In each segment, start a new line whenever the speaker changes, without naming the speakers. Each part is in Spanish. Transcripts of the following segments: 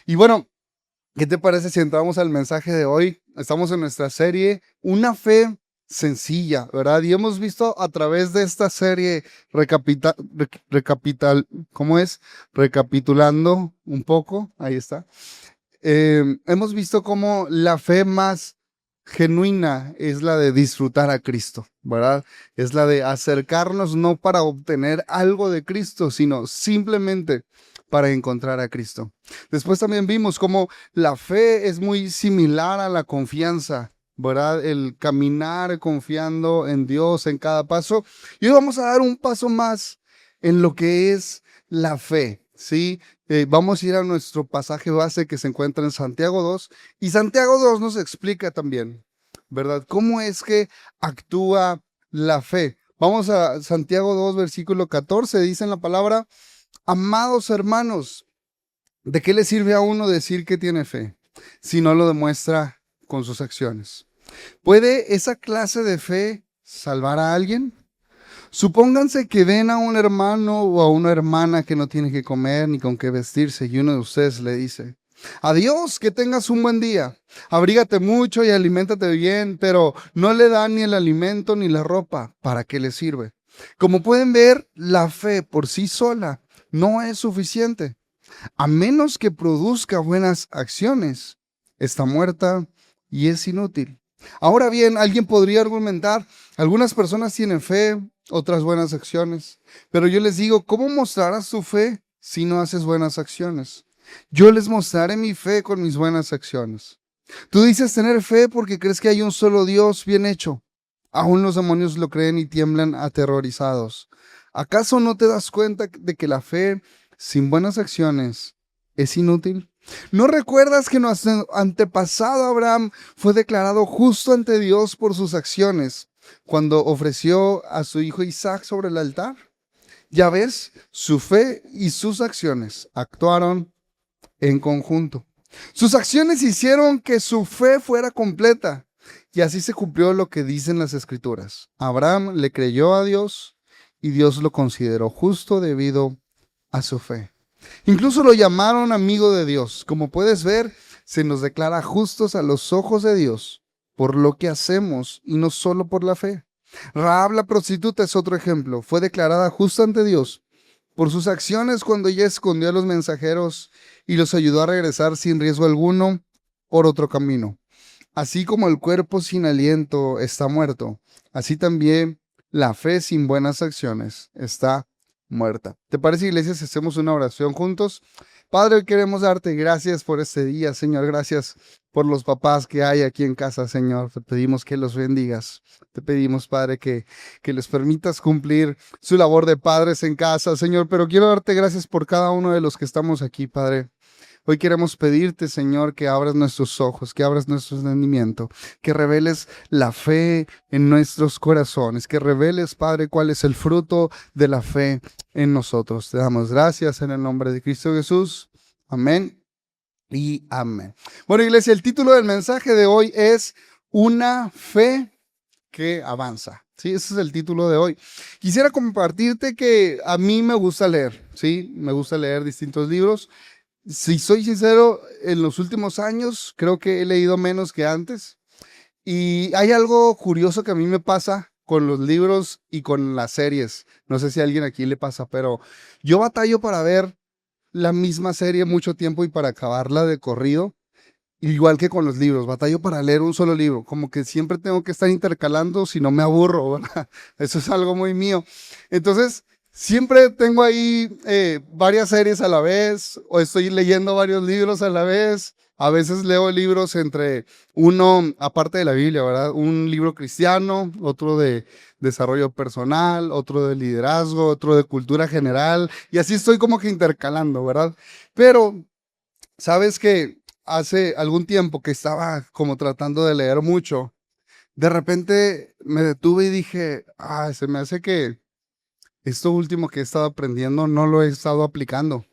Y bueno, ¿qué te parece si entramos al mensaje de hoy? Estamos en nuestra serie Una fe sencilla, ¿verdad? Y hemos visto a través de esta serie ¿cómo es? Recapitulando un poco, ahí está. Hemos visto cómo la fe más genuina es la de disfrutar a Cristo, ¿verdad? Es la de acercarnos no para obtener algo de Cristo, sino simplemente para encontrar a Cristo. Después también vimos cómo la fe es muy similar a la confianza, ¿verdad? El caminar confiando en Dios en cada paso. Y hoy vamos a dar un paso más en lo que es la fe, ¿sí? Vamos a ir a nuestro pasaje base que se encuentra en Santiago 2 y Santiago 2 nos explica también, ¿verdad? ¿Cómo es que actúa la fe? Vamos a Santiago 2, versículo 14, dice en la palabra, amados hermanos, ¿de qué le sirve a uno decir que tiene fe si no lo demuestra con sus acciones? ¿Puede esa clase de fe salvar a alguien? Supónganse que ven a un hermano o a una hermana que no tiene que comer ni con qué vestirse y uno de ustedes le dice, adiós, que tengas un buen día, abrígate mucho y aliméntate bien, pero no le dan ni el alimento ni la ropa, ¿para qué le sirve? Como pueden ver, la fe por sí sola no es suficiente. A menos que produzca buenas acciones, está muerta y es inútil. Ahora bien, alguien podría argumentar, algunas personas tienen fe, otras buenas acciones, pero yo les digo, ¿cómo mostrarás tu fe si no haces buenas acciones? Yo les mostraré mi fe con mis buenas acciones. Tú dices tener fe porque crees que hay un solo Dios bien hecho. Aún los demonios lo creen y tiemblan aterrorizados. ¿Acaso no te das cuenta de que la fe sin buenas acciones es inútil? ¿No recuerdas que nuestro antepasado Abraham fue declarado justo ante Dios por sus acciones cuando ofreció a su hijo Isaac sobre el altar? Ya ves, su fe y sus acciones actuaron en conjunto. Sus acciones hicieron que su fe fuera completa y así se cumplió lo que dicen las escrituras. Abraham le creyó a Dios y Dios lo consideró justo debido a su fe. Incluso lo llamaron amigo de Dios. Como puedes ver, se nos declara justos a los ojos de Dios por lo que hacemos y no solo por la fe. Rahab la prostituta es otro ejemplo. Fue declarada justa ante Dios por sus acciones cuando ella escondió a los mensajeros y los ayudó a regresar sin riesgo alguno por otro camino. Así como el cuerpo sin aliento está muerto, así también la fe sin buenas acciones está muerta. ¿Te parece, iglesia, si hacemos una oración juntos? Padre, hoy queremos darte gracias por este día, Señor. Gracias por los papás que hay aquí en casa, Señor. Te pedimos que los bendigas. Te pedimos, Padre, que les permitas cumplir su labor de padres en casa, Señor. Pero quiero darte gracias por cada uno de los que estamos aquí, Padre. Hoy queremos pedirte, Señor, que abras nuestros ojos, que abras nuestro entendimiento, que reveles la fe en nuestros corazones, que reveles, Padre, cuál es el fruto de la fe en nosotros. Te damos gracias en el nombre de Cristo Jesús. Amén y amén. Bueno, iglesia, el título del mensaje de hoy es Una fe que avanza. Sí, ese es el título de hoy. Quisiera compartirte que a mí me gusta leer, sí, me gusta leer distintos libros. Si soy sincero, en los últimos años creo que he leído menos que antes. Y hay algo curioso que a mí me pasa con los libros y con las series. No sé si a alguien aquí le pasa, pero yo batallo para ver la misma serie mucho tiempo y para acabarla de corrido. Igual que con los libros, batallo para leer un solo libro. Como que siempre tengo que estar intercalando si no me aburro, ¿verdad? Eso es algo muy mío. Entonces, siempre tengo ahí varias series a la vez, o estoy leyendo varios libros a la vez. A veces leo libros entre uno, aparte de la Biblia, ¿verdad? Un libro cristiano, otro de desarrollo personal, otro de liderazgo, otro de cultura general, y así estoy como que intercalando, ¿verdad? Pero, ¿sabes qué? Hace algún tiempo que estaba como tratando de leer mucho, de repente me detuve y dije, se me hace que esto último que he estado aprendiendo no lo he estado aplicando.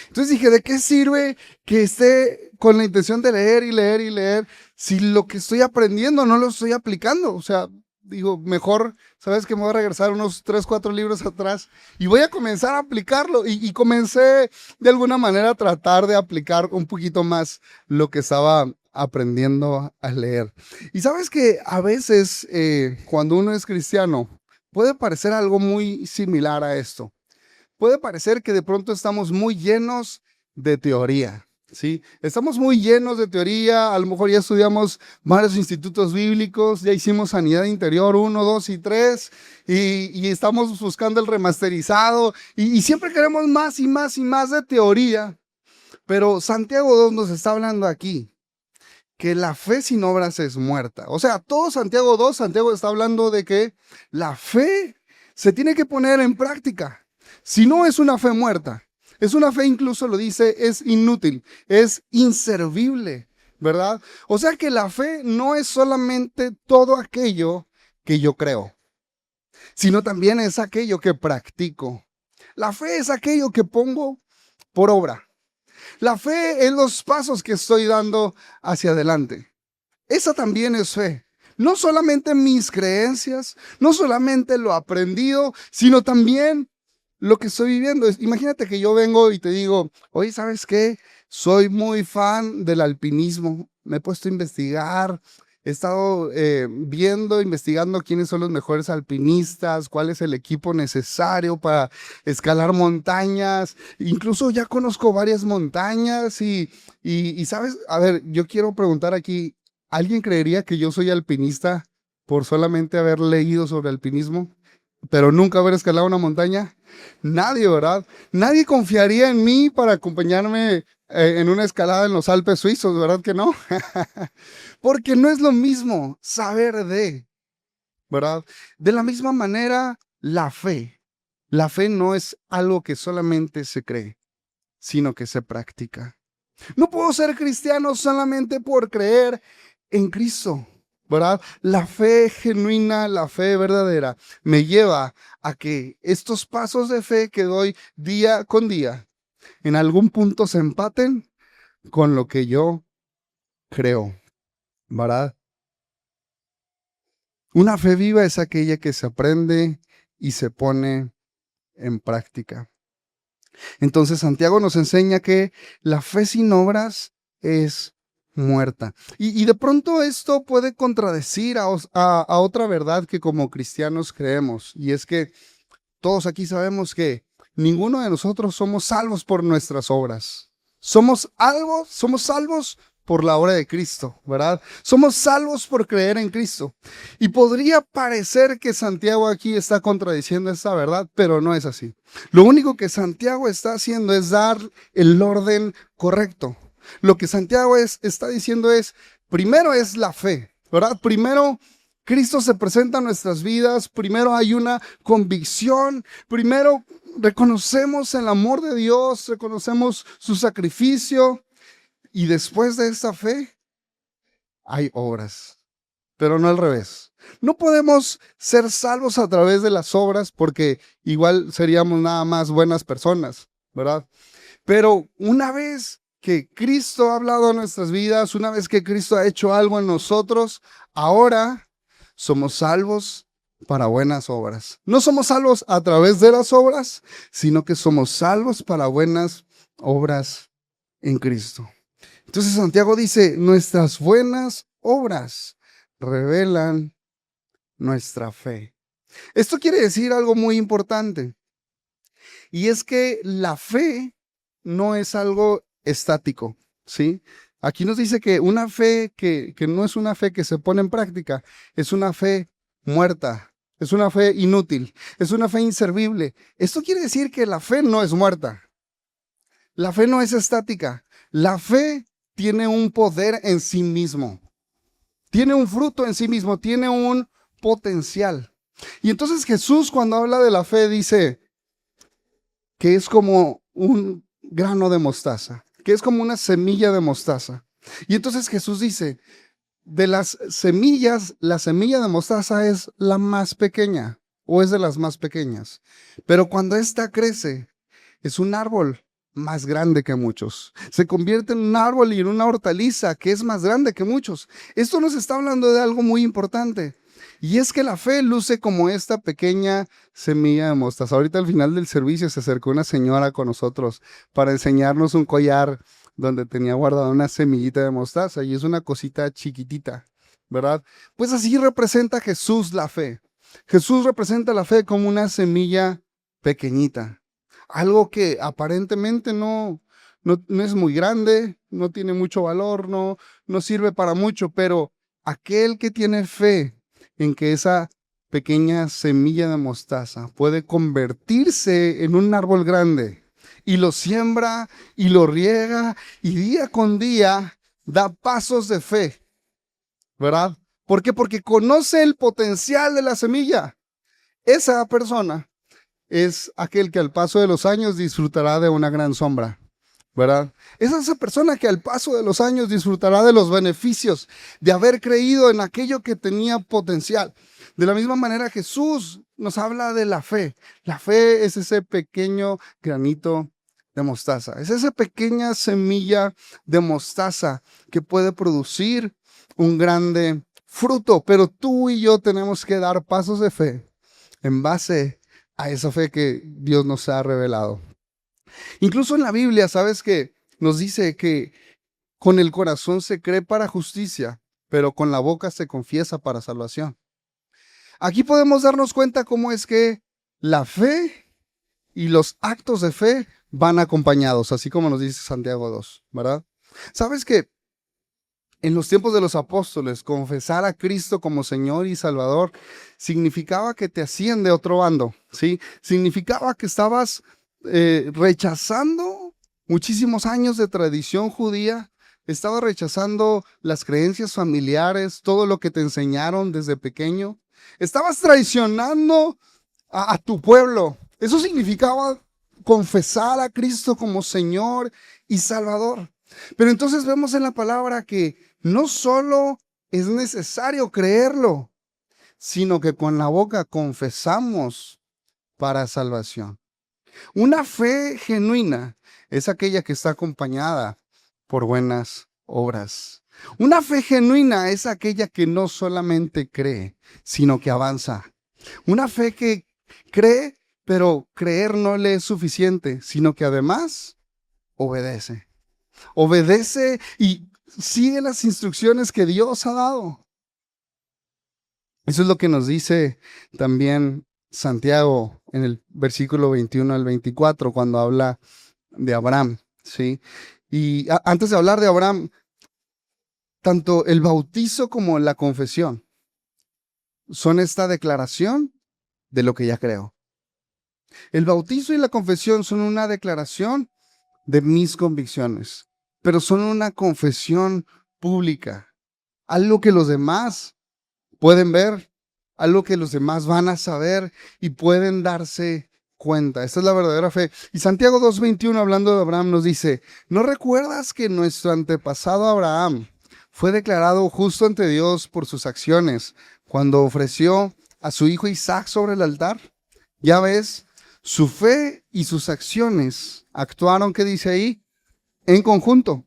Entonces dije, ¿de qué sirve que esté con la intención de leer y leer y leer si lo que estoy aprendiendo no lo estoy aplicando? O sea, digo, mejor, ¿sabes que me voy a regresar unos 3, 4 libros atrás y voy a comenzar a aplicarlo? Y comencé de alguna manera a tratar de aplicar un poquito más lo que estaba aprendiendo a leer. Y sabes que a veces cuando uno es cristiano, puede parecer algo muy similar a esto. Puede parecer que de pronto estamos muy llenos de teoría, ¿sí? Estamos muy llenos de teoría, a lo mejor ya estudiamos varios institutos bíblicos, ya hicimos sanidad interior 1, 2 y 3, y estamos buscando el remasterizado, y siempre queremos más y más y más de teoría, pero Santiago 2 nos está hablando aquí que la fe sin obras es muerta. O sea, todo Santiago 2, Santiago está hablando de que la fe se tiene que poner en práctica. Si no, es una fe muerta. Es una fe, incluso lo dice, es inútil, es inservible, ¿verdad? O sea que la fe no es solamente todo aquello que yo creo, sino también es aquello que practico. La fe es aquello que pongo por obra. La fe es los pasos que estoy dando hacia adelante. Esa también es fe. No solamente mis creencias, no solamente lo aprendido, sino también lo que estoy viviendo. Imagínate que yo vengo y te digo, oye, ¿sabes qué? Soy muy fan del alpinismo. Me he puesto a investigar, he estado investigando quiénes son los mejores alpinistas, cuál es el equipo necesario para escalar montañas. Incluso ya conozco varias montañas y ¿sabes? A ver, yo quiero preguntar aquí, ¿alguien creería que yo soy alpinista por solamente haber leído sobre alpinismo, pero nunca haber escalado una montaña? Nadie, ¿verdad? Nadie confiaría en mí para acompañarme en una escalada en los Alpes suizos, ¿verdad que no? Porque no es lo mismo saber ¿verdad? De la misma manera, la fe. La fe no es algo que solamente se cree, sino que se practica. No puedo ser cristiano solamente por creer en Cristo, ¿verdad? La fe genuina, la fe verdadera, me lleva a que estos pasos de fe que doy día con día, en algún punto se empaten con lo que yo creo, ¿verdad? Una fe viva es aquella que se aprende y se pone en práctica. Entonces Santiago nos enseña que la fe sin obras es muerta. Y de pronto esto puede contradecir a otra verdad que como cristianos creemos, y es que todos aquí sabemos que ninguno de nosotros somos salvos por nuestras obras. Somos salvos por la obra de Cristo, ¿verdad? Somos salvos por creer en Cristo. Y podría parecer que Santiago aquí está contradiciendo esta verdad, pero no es así. Lo único que Santiago está haciendo es dar el orden correcto. Lo que Santiago está diciendo es, primero es la fe, ¿verdad? Primero Cristo se presenta en nuestras vidas, primero hay una convicción, primero reconocemos el amor de Dios, reconocemos su sacrificio y después de esta fe hay obras, pero no al revés. No podemos ser salvos a través de las obras porque igual seríamos nada más buenas personas, ¿verdad? Pero una vez que Cristo ha hablado en nuestras vidas, una vez que Cristo ha hecho algo en nosotros, ahora somos salvos para buenas obras. No somos salvos a través de las obras, sino que somos salvos para buenas obras en Cristo. Entonces Santiago dice, nuestras buenas obras revelan nuestra fe. Esto quiere decir algo muy importante, y es que la fe no es algo estático, ¿sí? Aquí nos dice que una fe que no es una fe que se pone en práctica, es una fe muerta, es una fe inútil, es una fe inservible. Esto quiere decir que la fe no es muerta, la fe no es estática, la fe tiene un poder en sí mismo, tiene un fruto en sí mismo, tiene un potencial. Y entonces Jesús, cuando habla de la fe, dice que es como un grano de mostaza, que es como una semilla de mostaza. Y entonces Jesús dice, de las semillas, la semilla de mostaza es la más pequeña, o es de las más pequeñas. Pero cuando ésta crece, es un árbol más grande que muchos. Se convierte en un árbol y en una hortaliza que es más grande que muchos. Esto nos está hablando de algo muy importante. Y es que la fe luce como esta pequeña semilla de mostaza. Ahorita al final del servicio se acercó una señora con nosotros para enseñarnos un collar donde tenía guardada una semillita de mostaza y es una cosita chiquitita, ¿verdad? Pues así representa Jesús la fe. Jesús representa la fe como una semilla pequeñita, algo que aparentemente no es muy grande, no tiene mucho valor, no sirve para mucho, pero aquel que tiene fe en que esa pequeña semilla de mostaza puede convertirse en un árbol grande y lo siembra y lo riega y día con día da pasos de fe, ¿verdad? ¿Por qué? Porque conoce el potencial de la semilla. Esa persona es aquel que al paso de los años disfrutará de una gran sombra, ¿verdad? Es esa persona que al paso de los años disfrutará de los beneficios de haber creído en aquello que tenía potencial. De la misma manera, Jesús nos habla de la fe. La fe es ese pequeño granito de mostaza, es esa pequeña semilla de mostaza que puede producir un grande fruto, pero tú y yo tenemos que dar pasos de fe en base a esa fe que Dios nos ha revelado. Incluso en la Biblia, ¿sabes que nos dice que con el corazón se cree para justicia, pero con la boca se confiesa para salvación? Aquí podemos darnos cuenta cómo es que la fe y los actos de fe van acompañados, así como nos dice Santiago 2, ¿verdad? ¿Sabes que en los tiempos de los apóstoles, confesar a Cristo como Señor y Salvador significaba que te hacían de otro bando, ¿sí? Significaba que estabas rechazando muchísimos años de tradición judía, estabas rechazando las creencias familiares, todo lo que te enseñaron desde pequeño, estabas traicionando a tu pueblo. Eso significaba confesar a Cristo como Señor y Salvador. Pero entonces vemos en la palabra que no solo es necesario creerlo, sino que con la boca confesamos para salvación. Una fe genuina es aquella que está acompañada por buenas obras. Una fe genuina es aquella que no solamente cree, sino que avanza. Una fe que cree, pero creer no le es suficiente, sino que además obedece. Obedece y sigue las instrucciones que Dios ha dado. Eso es lo que nos dice también Santiago en el versículo 21 al 24, cuando habla de Abraham, ¿sí? Y antes de hablar de Abraham, tanto el bautizo como la confesión son esta declaración de lo que ya creo. El bautizo y la confesión son una declaración de mis convicciones, pero son una confesión pública, algo que los demás pueden ver, algo que los demás van a saber y pueden darse cuenta. Esta es la verdadera fe. Y Santiago 2:21, hablando de Abraham, nos dice: ¿no recuerdas que nuestro antepasado Abraham fue declarado justo ante Dios por sus acciones cuando ofreció a su hijo Isaac sobre el altar? Ya ves, su fe y sus acciones actuaron, ¿qué dice ahí? En conjunto.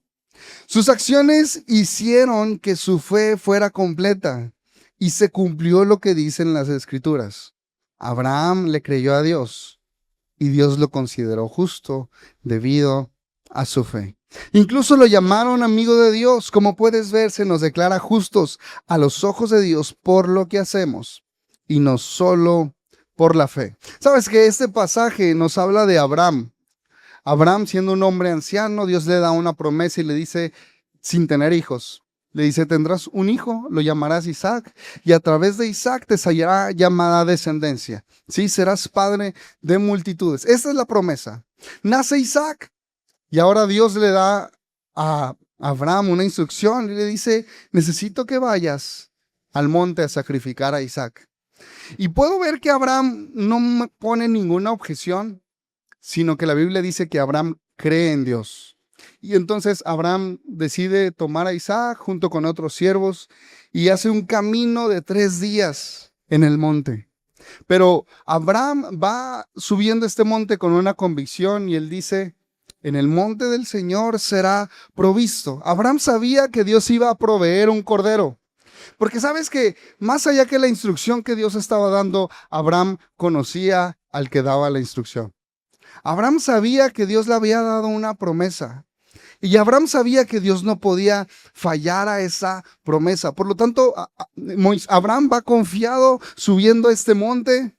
Sus acciones hicieron que su fe fuera completa y se cumplió lo que dicen las Escrituras. Abraham le creyó a Dios y Dios lo consideró justo debido a su fe. Incluso lo llamaron amigo de Dios. Como puedes ver, se nos declara justos a los ojos de Dios por lo que hacemos y no solo por la fe. ¿Sabes que este pasaje nos habla de Abraham? Abraham, siendo un hombre anciano, Dios le da una promesa y le dice, sin tener hijos, le dice: tendrás un hijo, lo llamarás Isaac, y a través de Isaac te será llamada descendencia. Sí, serás padre de multitudes. Esta es la promesa. Nace Isaac, y ahora Dios le da a Abraham una instrucción y le dice: necesito que vayas al monte a sacrificar a Isaac. Y puedo ver que Abraham no me pone ninguna objeción, sino que la Biblia dice que Abraham cree en Dios. Y entonces Abraham decide tomar a Isaac junto con otros siervos y hace un camino de 3 días en el monte. Pero Abraham va subiendo este monte con una convicción y él dice: en el monte del Señor será provisto. Abraham sabía que Dios iba a proveer un cordero, Porque sabes que más allá que la instrucción que Dios estaba dando, Abraham conocía al que daba la instrucción. Abraham sabía que Dios le había dado una promesa. Y Abraham sabía que Dios no podía fallar a esa promesa. Por lo tanto, Abraham va confiado subiendo este monte,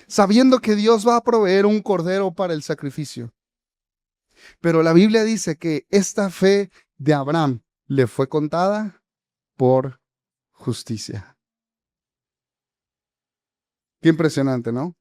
sabiendo que Dios va a proveer un cordero para el sacrificio. Pero la Biblia dice que esta fe de Abraham le fue contada por justicia. Qué impresionante, ¿no?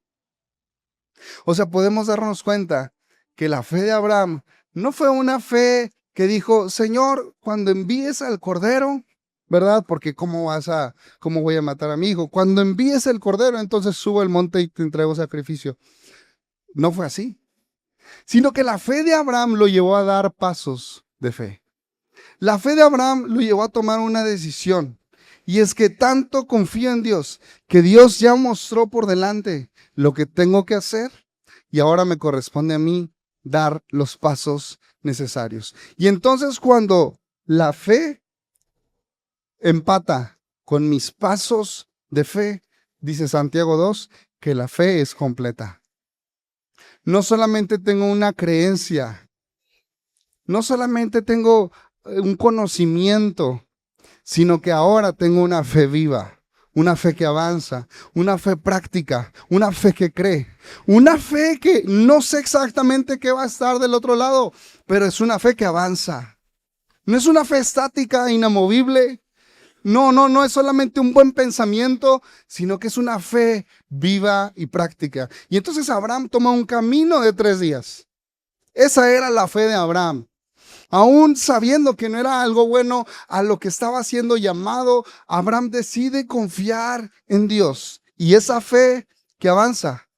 O sea, podemos darnos cuenta que la fe de Abraham no fue una fe que dijo, Señor, cuando envíes al cordero, ¿verdad? Porque cómo voy a matar a mi hijo? Cuando envíes el cordero, entonces subo al monte y te entrego sacrificio. No fue así, sino que la fe de Abraham lo llevó a dar pasos de fe. La fe de Abraham lo llevó a tomar una decisión. Y es que tanto confío en Dios, que Dios ya mostró por delante lo que tengo que hacer y ahora me corresponde a mí dar los pasos necesarios. Y entonces cuando la fe empata con mis pasos de fe, dice Santiago 2, que la fe es completa. No solamente tengo una creencia, no solamente tengo un conocimiento, sino que ahora tengo una fe viva, una fe que avanza, una fe práctica, una fe que cree, una fe que no sé exactamente qué va a estar del otro lado, pero es una fe que avanza. No es una fe estática, inamovible. No es solamente un buen pensamiento, sino que es una fe viva y práctica. Y entonces Abraham toma un camino de 3 días. Esa era la fe de Abraham. Aún sabiendo que no era algo bueno a lo que estaba siendo llamado, Abraham decide confiar en Dios. Y esa fe que avanza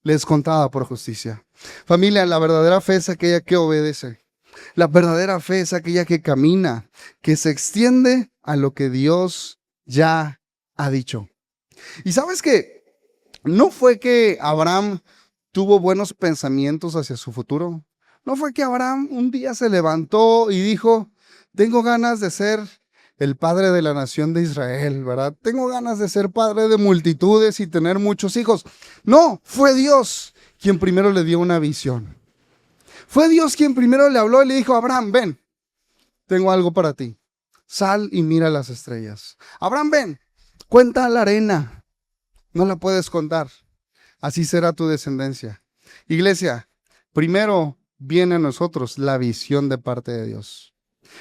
le es contada por justicia. Familia, la verdadera fe es aquella que obedece. La verdadera fe es aquella que camina, que se extiende a lo que Dios ya ha dicho. Y sabes que no fue que Abraham tuvo buenos pensamientos hacia su futuro. No fue que Abraham un día se levantó y dijo, tengo ganas de ser el padre de la nación de Israel, ¿verdad? Tengo ganas de ser padre de multitudes y tener muchos hijos. No, fue Dios quien primero le dio una visión. Fue Dios quien primero le habló y le dijo, Abraham, ven, tengo algo para ti. Sal y mira las estrellas. Abraham, ven, cuenta la arena. No la puedes contar. Así será tu descendencia. Iglesia, primero viene a nosotros la visión de parte de Dios.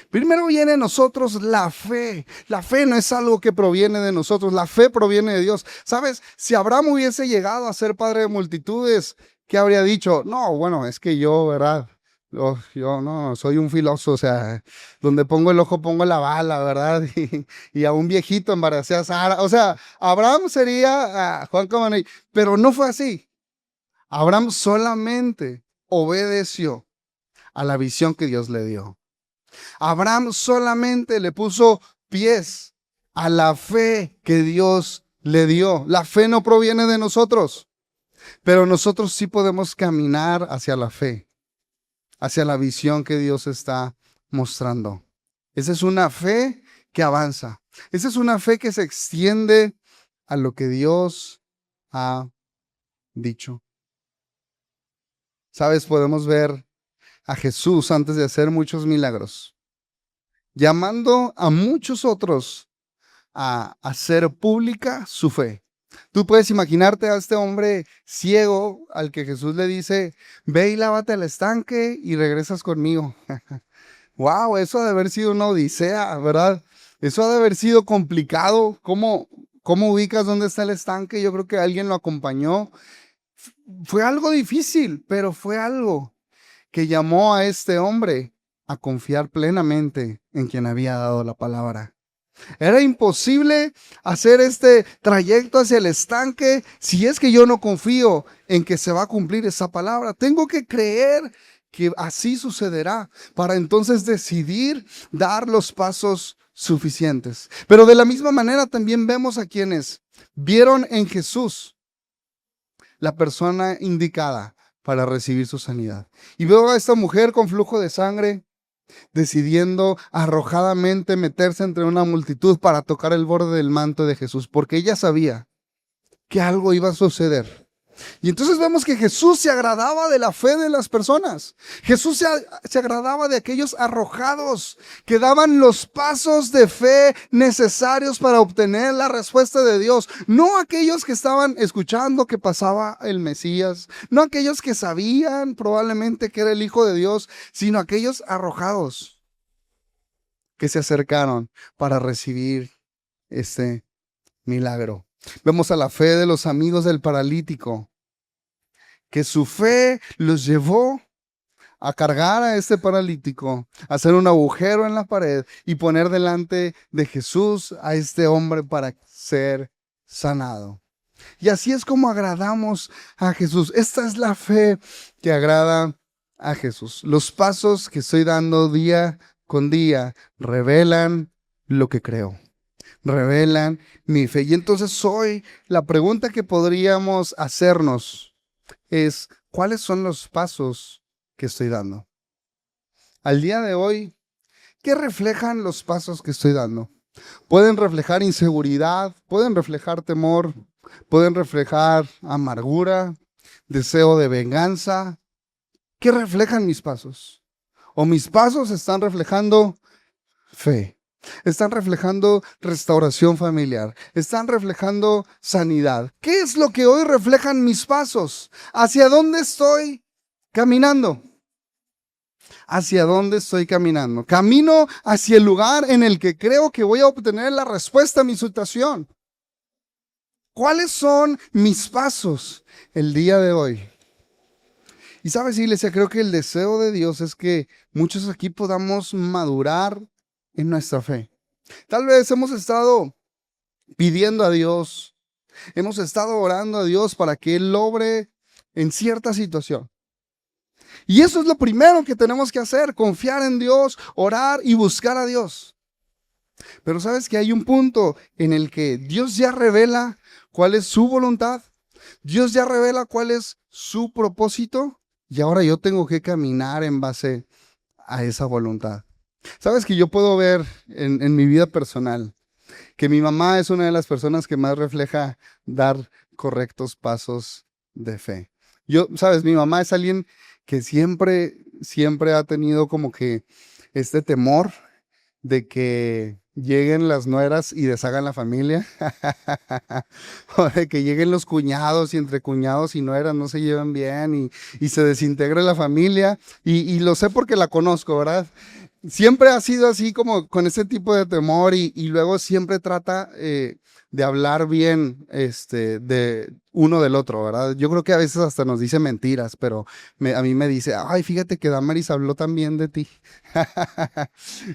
Primero viene a nosotros la fe. La fe no es algo que proviene de nosotros. La fe proviene de Dios. ¿Sabes? Si Abraham hubiese llegado a ser padre de multitudes, ¿qué habría dicho? No, bueno, es que yo, ¿verdad? Yo no, soy un filoso, o sea, donde pongo el ojo pongo la bala, ¿verdad? Y a un viejito embaracé a Sara. O sea, Abraham sería Juan Camaney, pero no fue así. Abraham solamente obedeció a la visión que Dios le dio. Abraham solamente le puso pies a la fe que Dios le dio. La fe no proviene de nosotros, pero nosotros sí podemos caminar hacia la fe, hacia la visión que Dios está mostrando. Esa es una fe que avanza. Esa es una fe que se extiende a lo que Dios ha dicho. ¿Sabes? Podemos ver a Jesús antes de hacer muchos milagros, llamando a muchos otros a hacer pública su fe. Tú puedes imaginarte a este hombre ciego al que Jesús le dice, ve y lávate al estanque y regresas conmigo. Wow, eso ha de haber sido una odisea, ¿verdad? Eso ha de haber sido complicado. ¿Cómo ubicas dónde está el estanque? Yo creo que alguien lo acompañó. Fue algo difícil, pero fue algo que llamó a este hombre a confiar plenamente en quien había dado la palabra. Era imposible hacer este trayecto hacia el estanque si es que yo no confío en que se va a cumplir esa palabra. Tengo que creer que así sucederá para entonces decidir dar los pasos suficientes. Pero de la misma manera también vemos a quienes vieron en Jesús la persona indicada para recibir su sanidad. Y veo a esta mujer con flujo de sangre decidiendo arrojadamente meterse entre una multitud para tocar el borde del manto de Jesús, porque ella sabía que algo iba a suceder. Y entonces vemos que Jesús se agradaba de la fe de las personas. Jesús se agradaba de aquellos arrojados que daban los pasos de fe necesarios para obtener la respuesta de Dios. No aquellos que estaban escuchando que pasaba el Mesías, no aquellos que sabían probablemente que era el Hijo de Dios, sino aquellos arrojados que se acercaron para recibir este milagro. Vemos a la fe de los amigos del paralítico, que su fe los llevó a cargar a este paralítico, a hacer un agujero en la pared y poner delante de Jesús a este hombre para ser sanado. Y así es como agradamos a Jesús. Esta es la fe que agrada a Jesús. Los pasos que estoy dando día con día revelan lo que creo. Revelan mi fe. Y entonces hoy la pregunta que podríamos hacernos es, ¿cuáles son los pasos que estoy dando? Al día de hoy, ¿qué reflejan los pasos que estoy dando? Pueden reflejar inseguridad, pueden reflejar temor, pueden reflejar amargura, deseo de venganza. ¿Qué reflejan mis pasos? ¿O mis pasos están reflejando fe? Están reflejando restauración familiar. Están reflejando sanidad. ¿Qué es lo que hoy reflejan mis pasos? ¿Hacia dónde estoy caminando? ¿Hacia dónde estoy caminando? Camino hacia el lugar en el que creo que voy a obtener la respuesta a mi situación. ¿Cuáles son mis pasos el día de hoy? Y sabes, iglesia, creo que el deseo de Dios es que muchos aquí podamos madurar en nuestra fe. Tal vez hemos estado pidiendo a Dios, hemos estado orando a Dios para que Él logre en cierta situación. Y eso es lo primero que tenemos que hacer, confiar en Dios, orar y buscar a Dios. Pero sabes que hay un punto en el que Dios ya revela cuál es su voluntad, Dios ya revela cuál es su propósito y ahora yo tengo que caminar en base a esa voluntad. Sabes que yo puedo ver en mi vida personal que mi mamá es una de las personas que más refleja dar correctos pasos de fe. Sabes, mi mamá es alguien que siempre ha tenido como que este temor de que lleguen las nueras y deshagan la familia, o de que lleguen los cuñados y entre cuñados y nueras no se llevan bien y se desintegre la familia, y lo sé porque la conozco, ¿verdad? Siempre ha sido así como con ese tipo de temor y luego siempre trata de hablar bien de uno del otro, ¿verdad? Yo creo que a veces hasta nos dice mentiras, pero a mí me dice, ay, fíjate que Damaris habló tan bien de ti.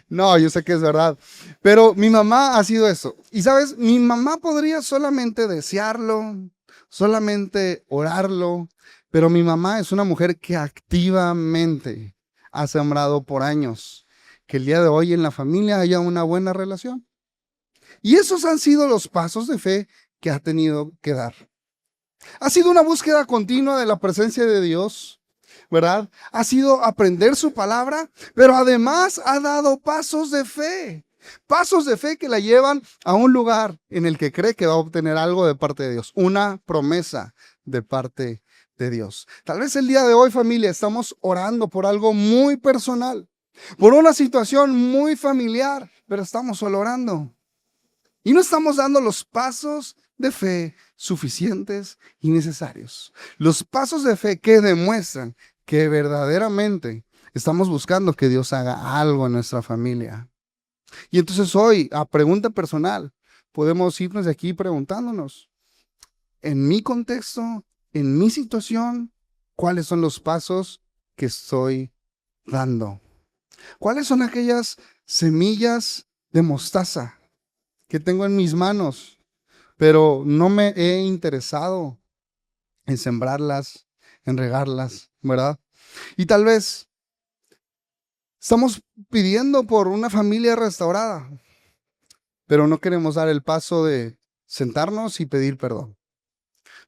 No, yo sé que es verdad, pero mi mamá ha sido eso. Y sabes, mi mamá podría solamente desearlo, solamente orarlo, pero mi mamá es una mujer que activamente ha sembrado por años que el día de hoy en la familia haya una buena relación. Y esos han sido los pasos de fe que ha tenido que dar. Ha sido una búsqueda continua de la presencia de Dios, ¿verdad? Ha sido aprender su palabra, pero además ha dado pasos de fe. Pasos de fe que la llevan a un lugar en el que cree que va a obtener algo de parte de Dios, una promesa de parte de Dios. Tal vez el día de hoy, familia, estamos orando por algo muy personal, por una situación muy familiar, pero estamos solo orando. Y no estamos dando los pasos de fe suficientes y necesarios. Los pasos de fe que demuestran que verdaderamente estamos buscando que Dios haga algo en nuestra familia. Y entonces hoy, a pregunta personal, podemos irnos de aquí preguntándonos, en mi contexto, en mi situación, ¿cuáles son los pasos que estoy dando? ¿Cuáles son aquellas semillas de mostaza que tengo en mis manos, pero no me he interesado en sembrarlas, en regarlas, ¿verdad? Y tal vez estamos pidiendo por una familia restaurada, pero no queremos dar el paso de sentarnos y pedir perdón.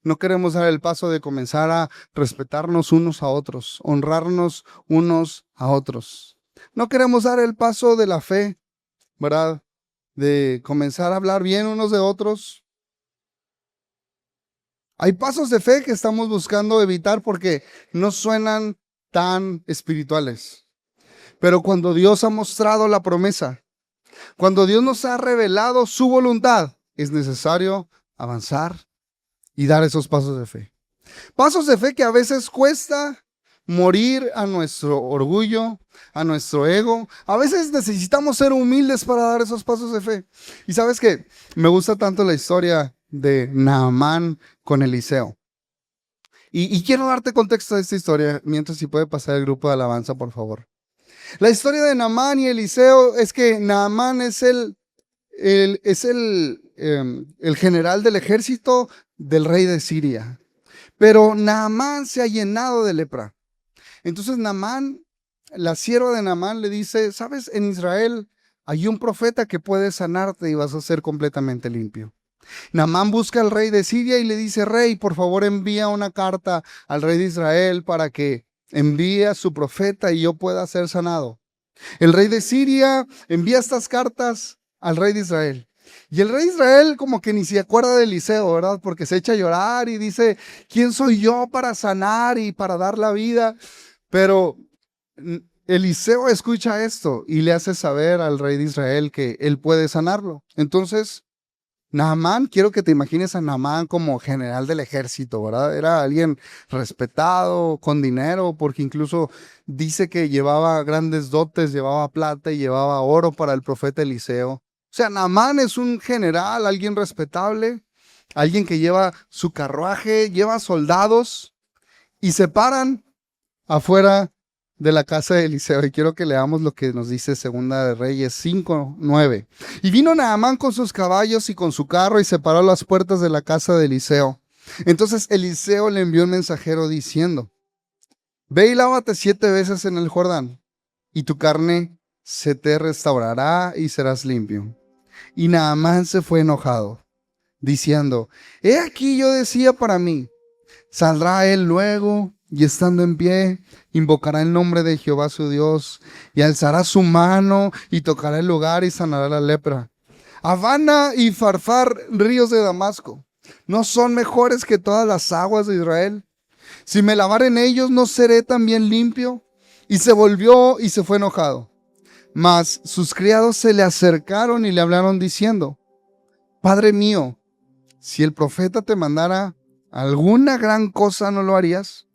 No queremos dar el paso de comenzar a respetarnos unos a otros, honrarnos unos a otros. No queremos dar el paso de la fe, ¿verdad? De comenzar a hablar bien unos de otros. Hay pasos de fe que estamos buscando evitar porque no suenan tan espirituales. Pero cuando Dios ha mostrado la promesa, cuando Dios nos ha revelado su voluntad, es necesario avanzar y dar esos pasos de fe. Pasos de fe que a veces cuesta morir a nuestro orgullo, a nuestro ego. A veces necesitamos ser humildes para dar esos pasos de fe. Y sabes que me gusta tanto la historia de Naamán con Eliseo. Y quiero darte contexto de esta historia, mientras si puede pasar el grupo de alabanza, por favor. La historia de Naamán y Eliseo es que Naamán es el general del ejército del rey de Siria. Pero Naamán se ha llenado de lepra. Entonces Naamán, la sierva de Naamán le dice, ¿sabes? En Israel hay un profeta que puede sanarte y vas a ser completamente limpio. Naamán busca al rey de Siria y le dice, rey, por favor envía una carta al rey de Israel para que envíe a su profeta y yo pueda ser sanado. El rey de Siria envía estas cartas al rey de Israel. Y el rey de Israel como que ni se acuerda de Eliseo, ¿verdad? Porque se echa a llorar y dice, ¿quién soy yo para sanar y para dar la vida? Pero Eliseo escucha esto y le hace saber al rey de Israel que él puede sanarlo. Entonces, Naamán, quiero que te imagines a Naamán como general del ejército, ¿verdad? Era alguien respetado, con dinero, porque incluso dice que llevaba grandes dotes, llevaba plata y llevaba oro para el profeta Eliseo. O sea, Naamán es un general, alguien respetable, alguien que lleva su carruaje, lleva soldados y se paran afuera de la casa de Eliseo. Y quiero que leamos lo que nos dice Segunda de Reyes 5:9. Y vino Naamán con sus caballos y con su carro y se paró a las puertas de la casa de Eliseo. Entonces Eliseo le envió un mensajero diciendo, ve y lávate 7 veces en el Jordán, y tu carne se te restaurará y serás limpio. Y Naamán se fue enojado, diciendo, he aquí yo decía para mí, saldrá él luego, y estando en pie, invocará el nombre de Jehová su Dios, y alzará su mano, y tocará el lugar, y sanará la lepra. Habana y Farfar, ríos de Damasco, ¿no son mejores que todas las aguas de Israel? Si me lavare en ellos, ¿no seré también limpio? Y se volvió y se fue enojado. Mas sus criados se le acercaron y le hablaron diciendo, Padre mío, si el profeta te mandara alguna gran cosa, ¿no lo harías?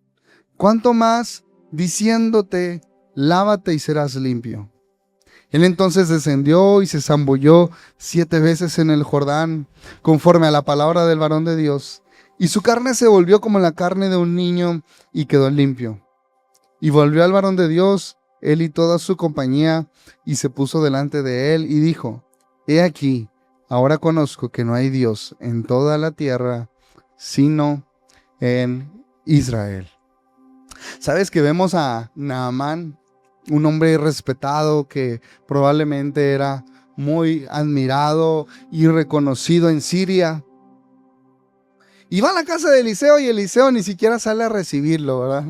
¿Cuánto más diciéndote, lávate y serás limpio? Él entonces descendió y se zambulló 7 veces en el Jordán, conforme a la palabra del varón de Dios, y su carne se volvió como la carne de un niño y quedó limpio. Y volvió al varón de Dios, él y toda su compañía, y se puso delante de él y dijo, he aquí, ahora conozco que no hay Dios en toda la tierra, sino en Israel. ¿Sabes que vemos a Naamán, un hombre respetado que probablemente era muy admirado y reconocido en Siria? Y va a la casa de Eliseo y Eliseo ni siquiera sale a recibirlo, ¿verdad?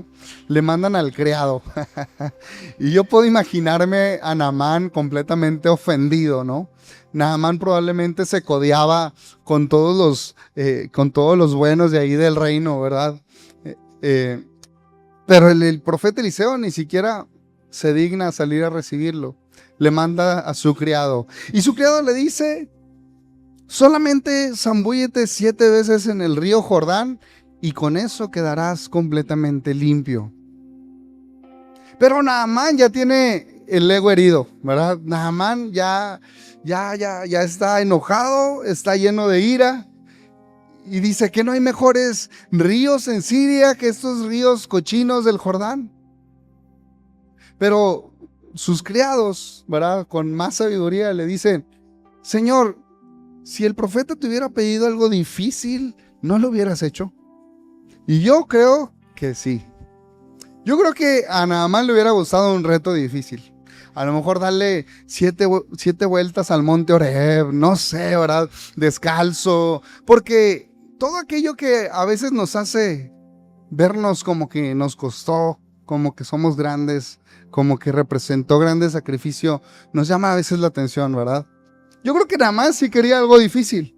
Le mandan al criado. Y yo puedo imaginarme a Naamán completamente ofendido, ¿no? Naamán probablemente se codeaba con todos los buenos de ahí del reino, ¿verdad? Pero el profeta Eliseo ni siquiera se digna a salir a recibirlo. Le manda a su criado. Y su criado le dice, solamente zambúllete 7 veces en el río Jordán y con eso quedarás completamente limpio. Pero Naamán ya tiene el ego herido, ¿verdad? Naamán ya está enojado, está lleno de ira. Y dice que no hay mejores ríos en Siria que estos ríos cochinos del Jordán. Pero sus criados, ¿verdad? Con más sabiduría le dicen, Señor, si el profeta te hubiera pedido algo difícil, ¿no lo hubieras hecho? Y yo creo que sí. Yo creo que a Naamán le hubiera gustado un reto difícil. A lo mejor darle 7 vueltas al monte Oreb, no sé, ¿verdad? Descalzo, porque todo aquello que a veces nos hace vernos como que nos costó, como que somos grandes, como que representó grande sacrificio, nos llama a veces la atención, ¿verdad? Yo creo que Naamán sí quería algo difícil.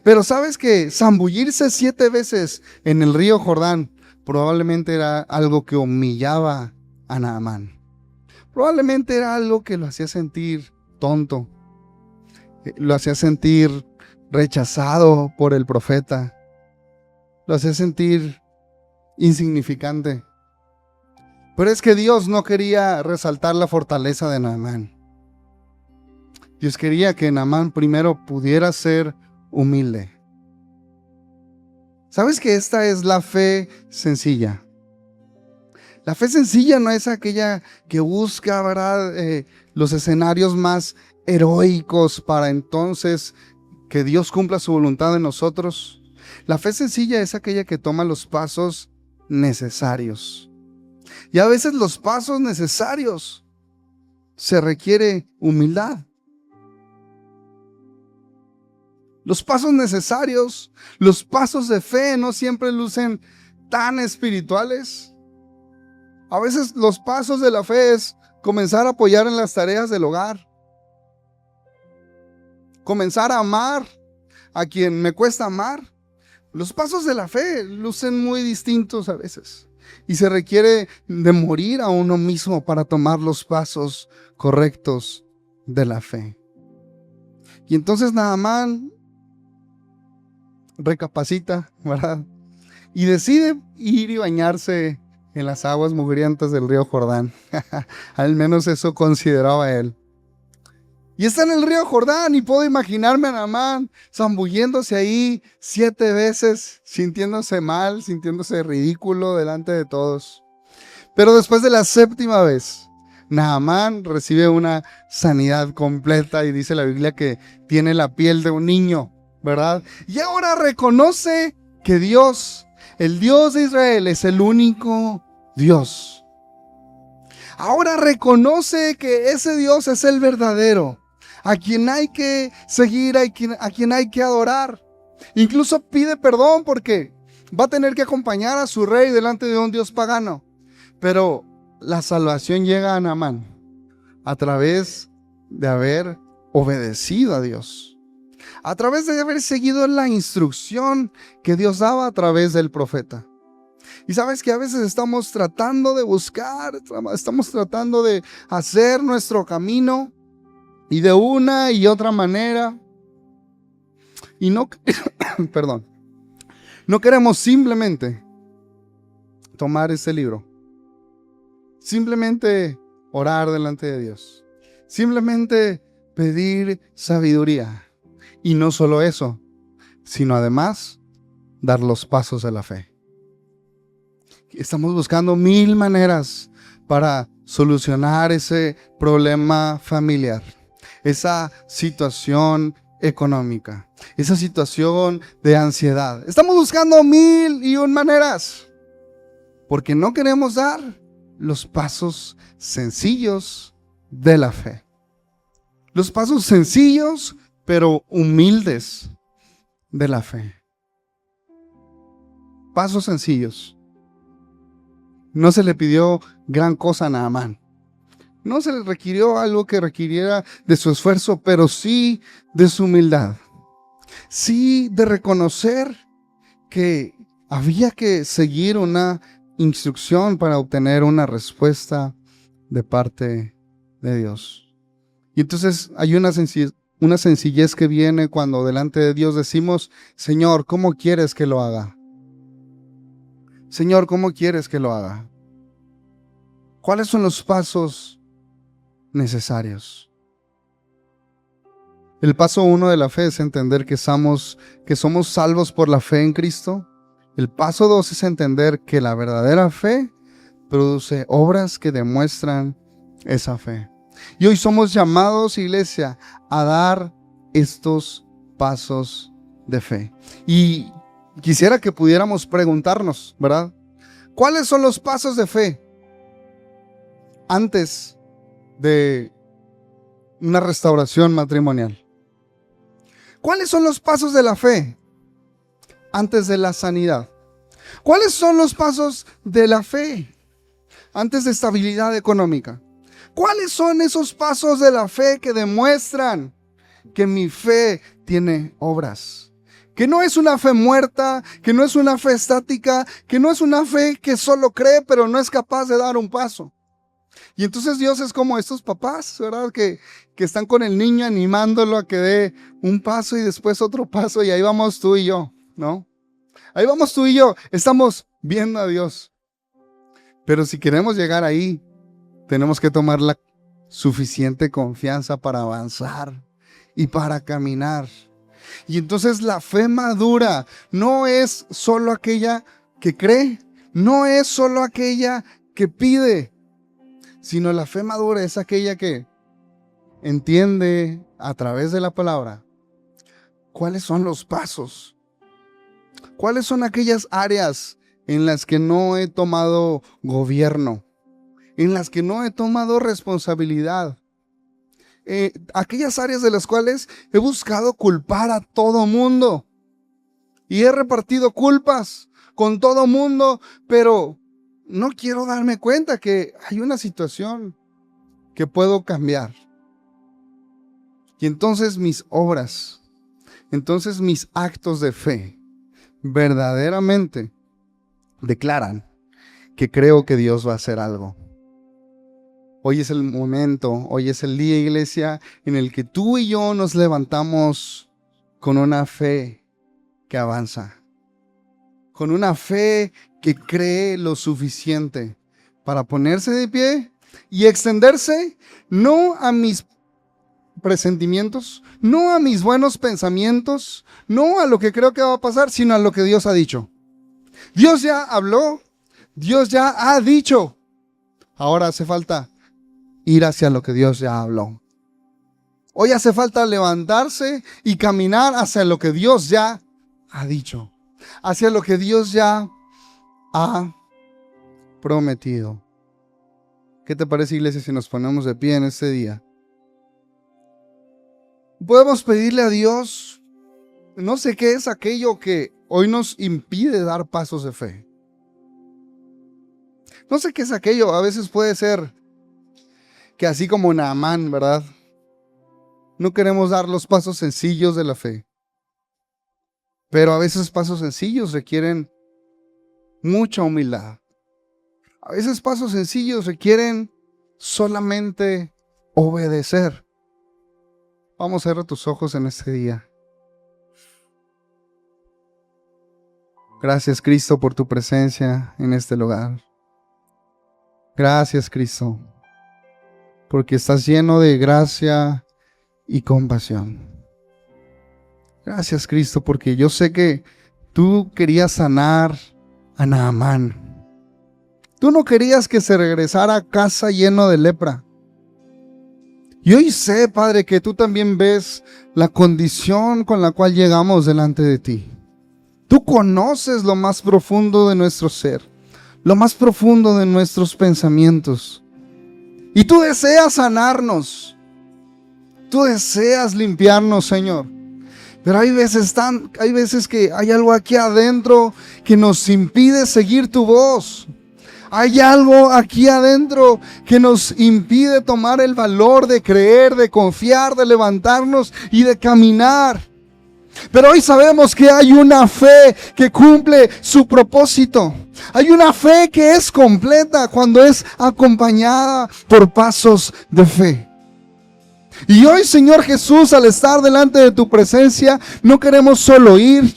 Pero sabes que zambullirse 7 veces en el río Jordán probablemente era algo que humillaba a Naamán. Probablemente era algo que lo hacía sentir tonto, lo hacía sentir rechazado por el profeta, lo hacía sentir insignificante. Pero es que Dios no quería resaltar la fortaleza de Naamán. Dios quería que Naamán primero pudiera ser humilde. ¿Sabes que esta es la fe sencilla? La fe sencilla no es aquella que busca, ¿verdad?, los escenarios más heroicos para entonces que Dios cumpla su voluntad en nosotros. La fe sencilla es aquella que toma los pasos necesarios. Y a veces los pasos necesarios se requiere humildad. Los pasos necesarios, los pasos de fe no siempre lucen tan espirituales. A veces los pasos de la fe es comenzar a apoyar en las tareas del hogar. Comenzar a amar a quien me cuesta amar. Los pasos de la fe lucen muy distintos a veces. Y se requiere de morir a uno mismo para tomar los pasos correctos de la fe. Y entonces Naamán recapacita, ¿verdad? Y decide ir y bañarse en las aguas mugrientas del río Jordán. Al menos eso consideraba él. Y está en el río Jordán y puedo imaginarme a Naamán zambulléndose ahí 7 veces, sintiéndose mal, sintiéndose ridículo delante de todos. Pero después de la 7ª vez, Naamán recibe una sanidad completa y dice la Biblia que tiene la piel de un niño, ¿verdad? Y ahora reconoce que Dios, el Dios de Israel, es el único Dios. Ahora reconoce que ese Dios es el verdadero, a quien hay que seguir, a quien hay que adorar. Incluso pide perdón porque va a tener que acompañar a su rey delante de un Dios pagano. Pero la salvación llega a Naamán a través de haber obedecido a Dios, a través de haber seguido la instrucción que Dios daba a través del profeta. Y sabes que a veces estamos tratando de buscar, estamos tratando de hacer nuestro camino y de una y otra manera. Y no, perdón, no queremos simplemente tomar este libro, simplemente orar delante de Dios, simplemente pedir sabiduría. Y no solo eso, sino además dar los pasos de la fe. Estamos buscando 1000 maneras para solucionar ese problema familiar, esa situación económica, esa situación de ansiedad. Estamos buscando 1001 maneras porque no queremos dar los pasos sencillos de la fe. Los pasos sencillos pero humildes de la fe. Pasos sencillos. No se le pidió gran cosa a Naamán. No se le requirió algo que requiriera de su esfuerzo, pero sí de su humildad. Sí de reconocer que había que seguir una instrucción para obtener una respuesta de parte de Dios. Y entonces hay una sencillez que viene cuando delante de Dios decimos: Señor, ¿cómo quieres que lo haga? Señor, ¿cómo quieres que lo haga? ¿Cuáles son los pasos necesarios? El paso 1 de la fe es entender que somos salvos por la fe en Cristo. El paso 2 es entender que la verdadera fe produce obras que demuestran esa fe. Y hoy somos llamados, iglesia, a dar estos pasos de fe. Y quisiera que pudiéramos preguntarnos, ¿verdad? ¿Cuáles son los pasos de fe antes de una restauración matrimonial? ¿Cuáles son los pasos de la fe antes de la sanidad? ¿Cuáles son los pasos de la fe antes de estabilidad económica. ¿Cuáles son esos pasos de la fe que demuestran que mi fe tiene obras? Que no es una fe muerta, que no es una fe estática, que no es una fe que solo cree pero no es capaz de dar un paso. Y entonces Dios es como estos papás, ¿verdad? Que están con el niño animándolo a que dé un paso y después otro paso, y ahí vamos tú y yo, ¿no? Ahí vamos tú y yo, estamos viendo a Dios. Pero si queremos llegar ahí, tenemos que tomar la suficiente confianza para avanzar y para caminar. Y entonces la fe madura no es solo aquella que cree, no es solo aquella que pide, sino la fe madura es aquella que entiende a través de la palabra cuáles son los pasos, cuáles son aquellas áreas en las que no he tomado gobierno, en las que no he tomado responsabilidad, aquellas áreas de las cuales he buscado culpar a todo mundo y he repartido culpas con todo mundo, pero no quiero darme cuenta que hay una situación que puedo cambiar. Y entonces mis obras, entonces mis actos de fe verdaderamente declaran que creo que Dios va a hacer algo. Hoy es el momento, hoy es el día, iglesia, en el que tú y yo nos levantamos con una fe que avanza, con una fe que cree lo suficiente para ponerse de pie y extenderse no a mis presentimientos, no a mis buenos pensamientos, no a lo que creo que va a pasar, sino a lo que Dios ha dicho. Dios ya habló, Dios ya ha dicho. Ahora hace falta ir hacia lo que Dios ya habló. Hoy hace falta levantarse y caminar hacia lo que Dios ya ha dicho, hacia lo que Dios ya ha prometido. ¿Qué te parece, iglesia, si nos ponemos de pie en este día? Podemos pedirle a Dios, no sé qué es aquello que hoy nos impide dar pasos de fe. No sé qué es aquello, a veces puede ser que así como Naamán, ¿verdad? No queremos dar los pasos sencillos de la fe. Pero a veces pasos sencillos requieren mucha humildad. A veces pasos sencillos requieren solamente obedecer. Vamos a cerrar tus ojos en este día. Gracias, Cristo, por tu presencia en este lugar. Gracias, Cristo, porque estás lleno de gracia y compasión. Gracias, Cristo, porque yo sé que tú querías sanar a Naamán. Tú no querías que se regresara a casa lleno de lepra. Y hoy sé, Padre, que tú también ves la condición con la cual llegamos delante de ti. Tú conoces lo más profundo de nuestro ser, lo más profundo de nuestros pensamientos. Y tú deseas sanarnos. Tú deseas limpiarnos, Señor. Pero hay veces que hay algo aquí adentro que nos impide seguir tu voz. Hay algo aquí adentro que nos impide tomar el valor de creer, de confiar, de levantarnos y de caminar. Pero hoy sabemos que hay una fe que cumple su propósito. Hay una fe que es completa cuando es acompañada por pasos de fe. Y hoy, Señor Jesús, al estar delante de tu presencia, no queremos solo oír,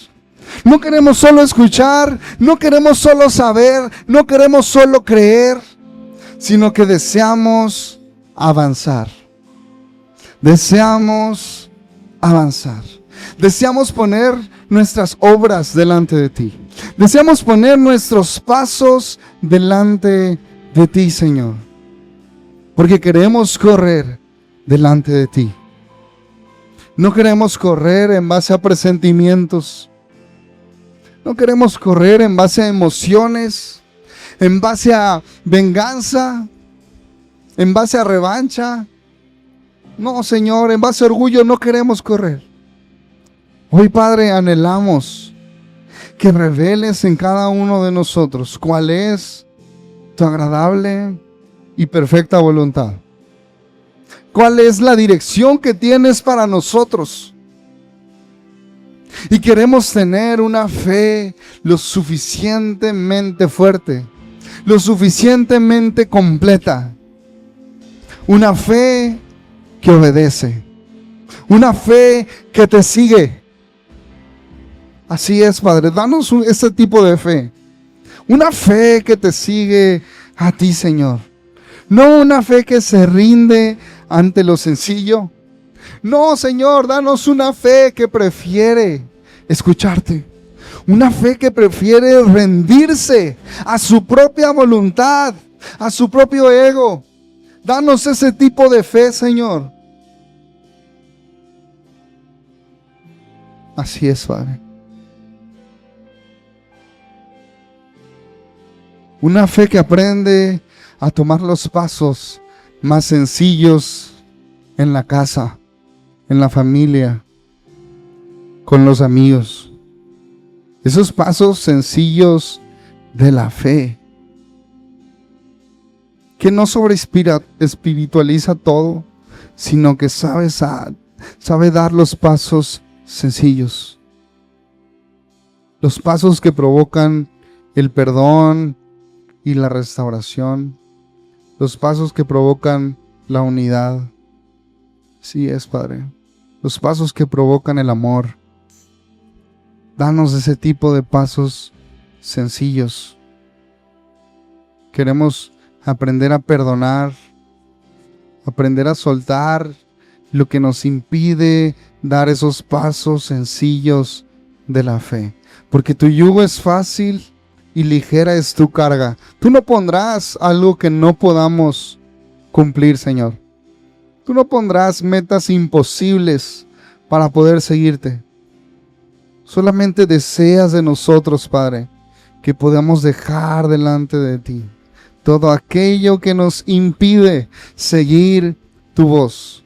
no queremos solo escuchar, no queremos solo saber, no queremos solo creer, sino que deseamos avanzar. Deseamos avanzar. Deseamos poner nuestras obras delante de ti. Deseamos poner nuestros pasos delante de ti, Señor. Porque queremos correr delante de ti. No queremos correr en base a presentimientos. No queremos correr en base a emociones, en base a venganza, en base a revancha. No, Señor, en base a orgullo no queremos correr. Hoy, Padre, anhelamos que reveles en cada uno de nosotros cuál es tu agradable y perfecta voluntad. ¿Cuál es la dirección que tienes para nosotros? Y queremos tener una fe lo suficientemente fuerte, lo suficientemente completa. Una fe que obedece. Una fe que te sigue. Así es, Padre. Danos ese tipo de fe. Una fe que te sigue a ti, Señor. No una fe que se rinde ante lo sencillo. No, Señor, danos una fe que prefiere escucharte. Una fe que prefiere rendirse a su propia voluntad, a su propio ego. Danos ese tipo de fe, Señor. Así es, Padre. Una fe que aprende a tomar los pasos más sencillos en la casa, en la familia, con los amigos. Esos pasos sencillos de la fe, que no espiritualiza todo, sino que sabe dar los pasos sencillos. Los pasos que provocan el perdón y la restauración. Los pasos que provocan la unidad. Sí es, Padre. Los pasos que provocan el amor. Danos ese tipo de pasos sencillos. Queremos aprender a perdonar, aprender a soltar lo que nos impide dar esos pasos sencillos de la fe. Porque tu yugo es fácil y ligera es tu carga. Tú no pondrás algo que no podamos cumplir, Señor. Tú no pondrás metas imposibles para poder seguirte. Solamente deseas de nosotros, Padre, que podamos dejar delante de ti todo aquello que nos impide seguir tu voz.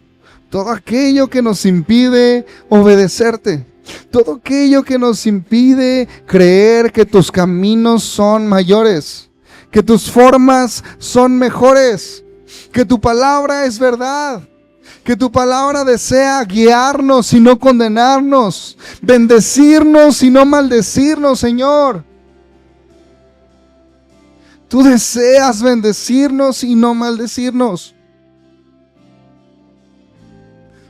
Todo aquello que nos impide obedecerte. Todo aquello que nos impide creer que tus caminos son mayores, que tus formas son mejores, que tu palabra es verdad, que tu palabra desea guiarnos y no condenarnos, bendecirnos y no maldecirnos, Señor. Tú deseas bendecirnos y no maldecirnos.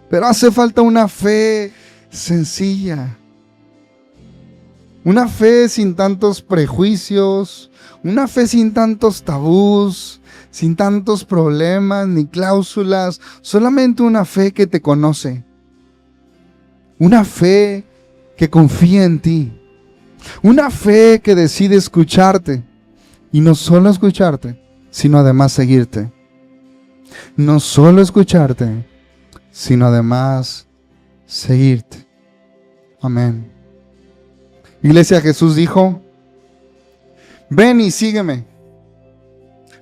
Pero hace falta una fe sencilla. Una fe sin tantos prejuicios. Una fe sin tantos tabús. Sin tantos problemas ni cláusulas. Solamente una fe que te conoce. Una fe que confía en ti. Una fe que decide escucharte. Y no solo escucharte, sino además seguirte. No solo escucharte, sino además seguirte. Amén. Iglesia, Jesús dijo: ven y sígueme.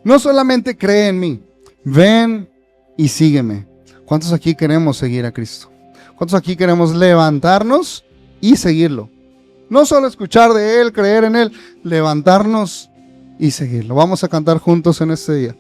No solamente cree en mí, ven y sígueme. ¿Cuántos aquí queremos seguir a Cristo? ¿Cuántos aquí queremos levantarnos y seguirlo? No solo escuchar de Él, creer en Él, levantarnos y seguirlo. Vamos a cantar juntos en este día.